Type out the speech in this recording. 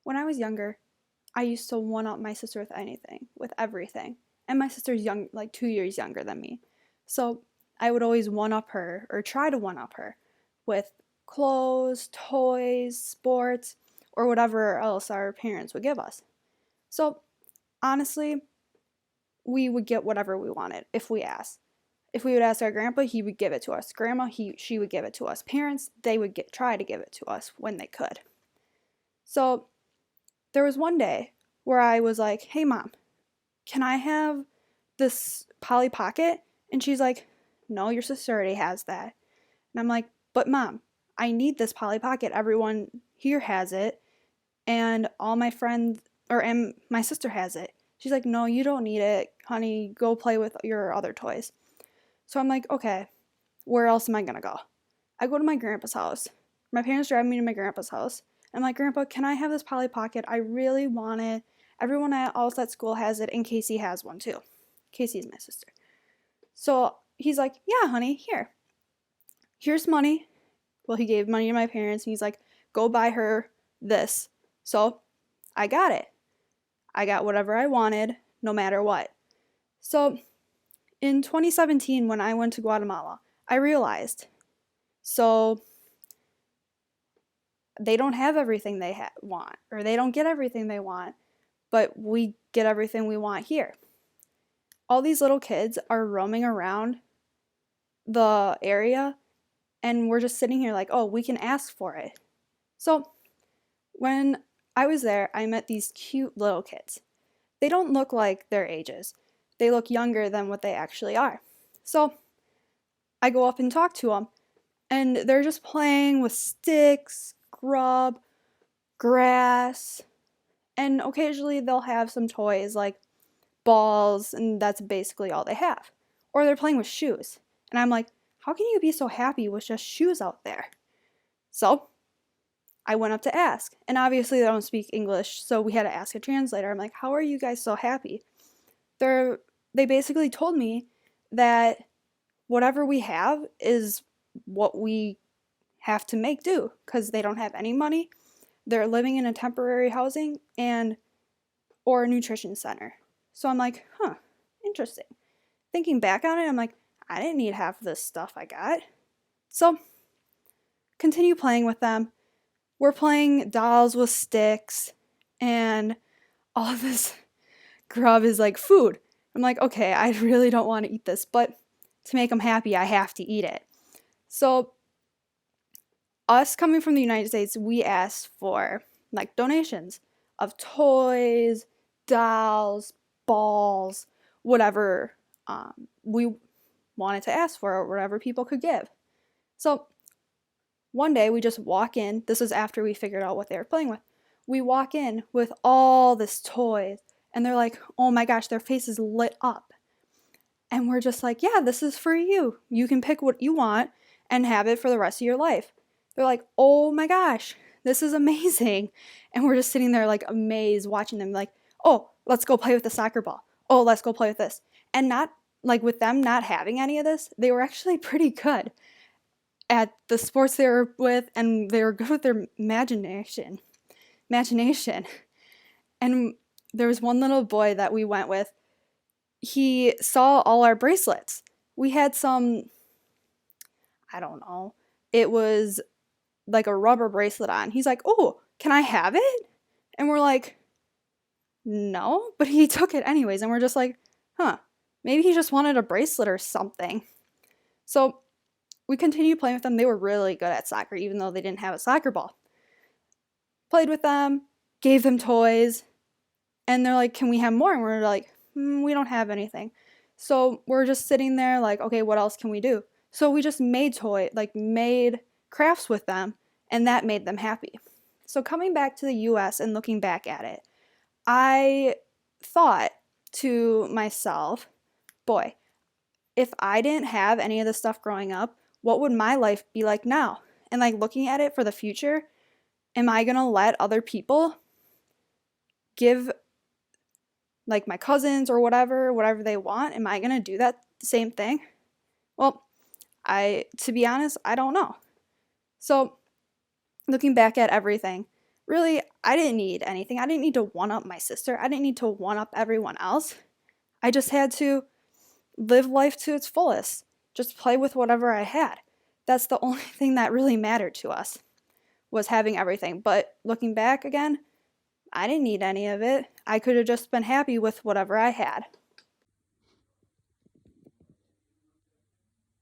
When I was younger, I used to one up my sister with anything, with everything. And my sister's young, like 2 years younger than me. So I would always one up her or try to one up her with clothes, toys, sports, or whatever else our parents would give us. So honestly, we would get whatever we wanted if we asked. If we would ask our grandpa, he would give it to us. Grandma, she would give it to us. Parents, they would try to give it to us when they could. So there was one day where I was like, "Hey mom, can I have this Polly Pocket?" And she's like, "No, your sister already has that." And I'm like, "But mom, I need this Polly Pocket. Everyone here has it, and all my friends and my sister has it." She's like, "No, you don't need it, honey. Go play with your other toys." So I'm like, "Okay, where else am I gonna go?" I go to my grandpa's house. My parents drive me to my grandpa's house. I'm like, "Grandpa, can I have this Polly Pocket? I really want it. Everyone else at school has it, and Casey has one too." Casey's my sister. So he's like, "Yeah, honey, here's money." Well, he gave money to my parents, and he's like, "Go buy her this." So I got it. I got whatever I wanted, no matter what. So in 2017, when I went to Guatemala, I realized, so they don't have everything they want, or they don't get everything they want, but we get everything we want here. All these little kids are roaming around the area, and we're just sitting here like, oh, we can ask for it. So when I was there, I met these cute little kids. They don't look like their ages. They look younger than what they actually are. So I go up and talk to them, and they're just playing with sticks, grub, grass, and occasionally they'll have some toys like balls, and that's basically all they have. Or they're playing with shoes. And I'm like, how can you be so happy with just shoes out there? So I went up to ask. And obviously they don't speak English, so we had to ask a translator. I'm like, how are you guys so happy? They basically told me that whatever we have is what we have to make do, because they don't have any money. They're living in a temporary housing and or a nutrition center. So I'm like, huh, interesting. Thinking back on it, I'm like, I didn't need half of this stuff I got. So continue playing with them. We're playing dolls with sticks, and all of this grub is like food. I'm like, okay, I really don't want to eat this, but to make them happy, I have to eat it. So us coming from the United States, we asked for like donations of toys, dolls, balls, whatever we wanted to ask for, or whatever people could give. So one day we just walk in. This is after we figured out what they were playing with. We walk in with all this toys, and they're like, oh my gosh, their faces lit up. And we're just like, yeah, this is for you. You can pick what you want and have it for the rest of your life. They're like, oh my gosh, this is amazing. And we're just sitting there like amazed watching them like, oh, let's go play with the soccer ball. Oh, let's go play with this. And not like with them not having any of this, they were actually pretty good at the sports they were with, and they were good with their imagination. And there was one little boy that we went with. He saw all our bracelets. We had some, I don't know, it was like a rubber bracelet on. He's like, oh, can I have it? And we're like, no, but he took it anyways. And we're just like, huh, maybe he just wanted a bracelet or something. So we continued playing with them. They were really good at soccer, even though they didn't have a soccer ball. Played with them, gave them toys, and they're like, can we have more? And we're like, we don't have anything. So we're just sitting there like, okay, what else can we do? So we just made made crafts with them, and that made them happy. So coming back to the US and looking back at it, I thought to myself, boy, if I didn't have any of this stuff growing up, what would my life be like now? And like looking at it for the future, am I going to let other people give like my cousins or whatever they want? Am I going to do that same thing? Well, to be honest, I don't know. So looking back at everything, really, I didn't need anything. I didn't need to one-up my sister. I didn't need to one-up everyone else. I just had to live life to its fullest. Just play with whatever I had. That's the only thing that really mattered to us, was having everything. But looking back again, I didn't need any of it. I could have just been happy with whatever I had.